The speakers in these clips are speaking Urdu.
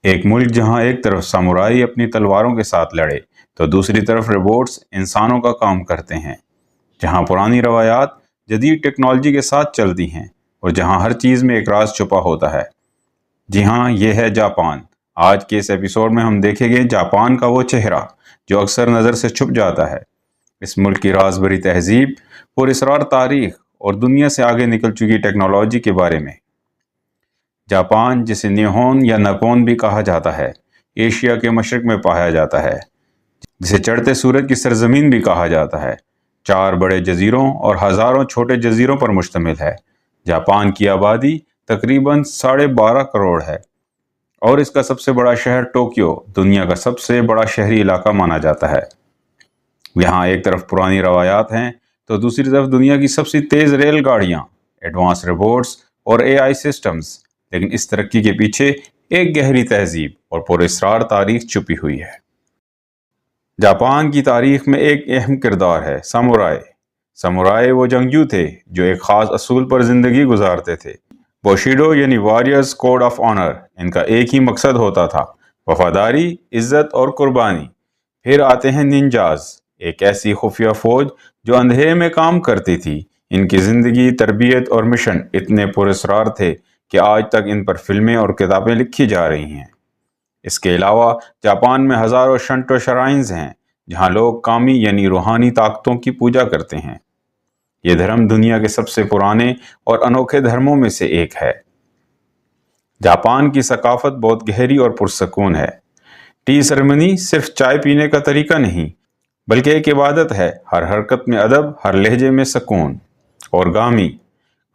ایک ملک جہاں ایک طرف سامورائی اپنی تلواروں کے ساتھ لڑے تو دوسری طرف روبوٹس انسانوں کا کام کرتے ہیں، جہاں پرانی روایات جدید ٹیکنالوجی کے ساتھ چلتی ہیں اور جہاں ہر چیز میں ایک راز چھپا ہوتا ہے۔ جی ہاں، یہ ہے جاپان۔ آج کے اس ایپیسوڈ میں ہم دیکھیں گے جاپان کا وہ چہرہ جو اکثر نظر سے چھپ جاتا ہے، اس ملک کی راز بھری تہذیب، پراسرار تاریخ اور دنیا سے آگے نکل چکی ٹیکنالوجی کے بارے میں۔ جاپان، جسے نیہون یا نپون بھی کہا جاتا ہے، ایشیا کے مشرق میں پایا جاتا ہے، جسے چڑھتے سورج کی سرزمین بھی کہا جاتا ہے۔ 4 بڑے جزیروں اور ہزاروں چھوٹے جزیروں پر مشتمل ہے۔ جاپان کی آبادی تقریباً 12.5 کروڑ ہے اور اس کا سب سے بڑا شہر ٹوکیو دنیا کا سب سے بڑا شہری علاقہ مانا جاتا ہے۔ یہاں ایک طرف پرانی روایات ہیں تو دوسری طرف دنیا کی سب سے تیز ریل گاڑیاں، ایڈوانس روبوٹس اور AI سسٹمز، لیکن اس ترقی کے پیچھے ایک گہری تہذیب اور پراسرار تاریخ چھپی ہوئی ہے۔ جاپان کی تاریخ میں ایک اہم کردار ہے سامورائی۔ سامورائی وہ جنگجو تھے جو ایک خاص اصول پر زندگی گزارتے تھے۔ بوشیڈو یعنی وارئرز کوڈ آف آنر، ان کا ایک ہی مقصد ہوتا تھا: وفاداری، عزت اور قربانی۔ پھر آتے ہیں ننجاز، ایک ایسی خفیہ فوج جو اندھیرے میں کام کرتی تھی۔ ان کی زندگی، تربیت اور مشن اتنے پراسرار تھے کہ آج تک ان پر فلمیں اور کتابیں لکھی جا رہی ہیں۔ اس کے علاوہ جاپان میں ہزاروں شنٹو شرائنز ہیں جہاں لوگ کامی یعنی روحانی طاقتوں کی پوجا کرتے ہیں۔ یہ دھرم دنیا کے سب سے پرانے اور انوکھے دھرموں میں سے ایک ہے۔ جاپان کی ثقافت بہت گہری اور پرسکون ہے۔ ٹی سیریمنی صرف چائے پینے کا طریقہ نہیں بلکہ ایک عبادت ہے۔ ہر حرکت میں ادب، ہر لہجے میں سکون۔ اورگامی،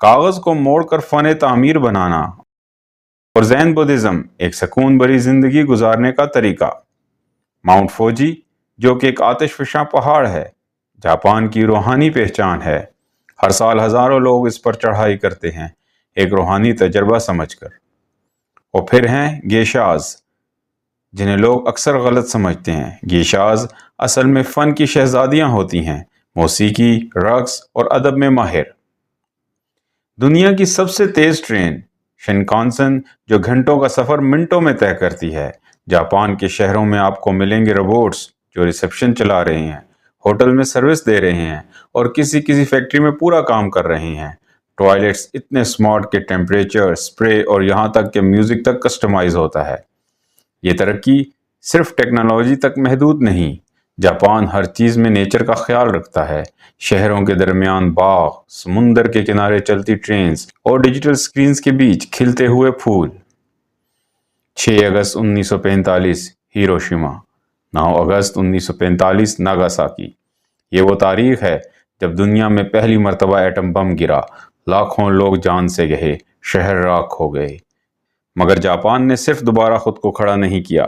کاغذ کو موڑ کر فن تعمیر بنانا۔ اور زین بدھزم، ایک سکون بھری زندگی گزارنے کا طریقہ۔ ماؤنٹ فوجی، جو کہ ایک آتش فشاں پہاڑ ہے، جاپان کی روحانی پہچان ہے۔ ہر سال ہزاروں لوگ اس پر چڑھائی کرتے ہیں، ایک روحانی تجربہ سمجھ کر۔ اور پھر ہیں گیشاز، جنہیں لوگ اکثر غلط سمجھتے ہیں۔ گیشاز اصل میں فن کی شہزادیاں ہوتی ہیں، موسیقی، رقص اور ادب میں ماہر۔ دنیا کی سب سے تیز ٹرین شنکانسن، جو گھنٹوں کا سفر منٹوں میں طے کرتی ہے۔ جاپان کے شہروں میں آپ کو ملیں گے روبوٹس جو ریسیپشن چلا رہے ہیں، ہوٹل میں سروس دے رہے ہیں اور کسی فیکٹری میں پورا کام کر رہے ہیں۔ ٹوائلٹس اتنے سمارٹ کہ ٹیمپریچر، سپرے اور یہاں تک کہ میوزک تک کسٹمائز ہوتا ہے۔ یہ ترقی صرف ٹیکنالوجی تک محدود نہیں، جاپان ہر چیز میں نیچر کا خیال رکھتا ہے۔ شہروں کے درمیان باغ، سمندر کے کنارے چلتی ٹرینز اور ڈیجیٹل سکرینز کے بیچ کھلتے ہوئے پھول۔ 6 اگست 1945 ہیروشیما، 9 اگست 1945 ناگاساکی۔ یہ وہ تاریخ ہے جب دنیا میں پہلی مرتبہ ایٹم بم گرا، لاکھوں لوگ جان سے گئے، شہر راکھ ہو گئے۔ مگر جاپان نے صرف دوبارہ خود کو کھڑا نہیں کیا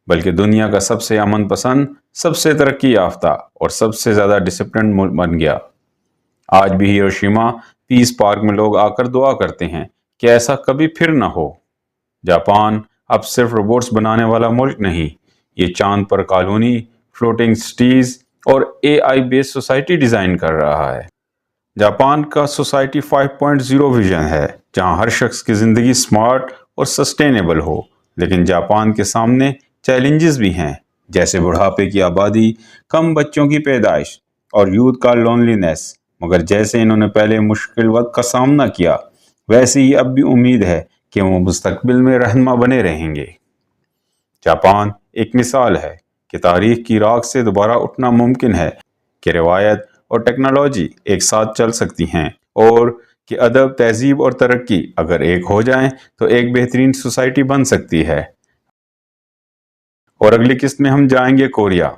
بلکہ دنیا کا سب سے امن پسند، سب سے ترقی یافتہ اور سب سے زیادہ ڈسپلنڈ ملک بن گیا۔ آج بھی ہیروشیما پیس پارک میں لوگ آ کر دعا کرتے ہیں کہ ایسا کبھی پھر نہ ہو۔ جاپان اب صرف روبوٹس بنانے والا ملک نہیں، یہ چاند پر کالونی، فلوٹنگ سٹیز اور AI بیس سوسائٹی ڈیزائن کر رہا ہے۔ جاپان کا سوسائٹی 5.0 ویژن ہے جہاں ہر شخص کی زندگی سمارٹ اور سسٹینیبل ہو۔ لیکن جاپان کے سامنے چیلنجز بھی ہیں، جیسے بڑھاپے کی آبادی، کم بچوں کی پیدائش اور یوتھ کا لونلینس۔ مگر جیسے انہوں نے پہلے مشکل وقت کا سامنا کیا، ویسے ہی اب بھی امید ہے کہ وہ مستقبل میں رہنما بنے رہیں گے۔ جاپان ایک مثال ہے کہ تاریخ کی راکھ سے دوبارہ اٹھنا ممکن ہے، کہ روایت اور ٹیکنالوجی ایک ساتھ چل سکتی ہیں، اور کہ ادب، تہذیب اور ترقی اگر ایک ہو جائیں تو ایک بہترین سوسائٹی بن سکتی ہے۔ اور اگلی قسط میں ہم جائیں گے کوریا،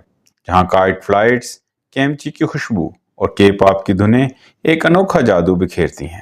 جہاں کائٹ فلائٹس، کیمچی کی خوشبو اور K-پاپ کی دھنیں ایک انوکھا جادو بکھیرتی ہیں۔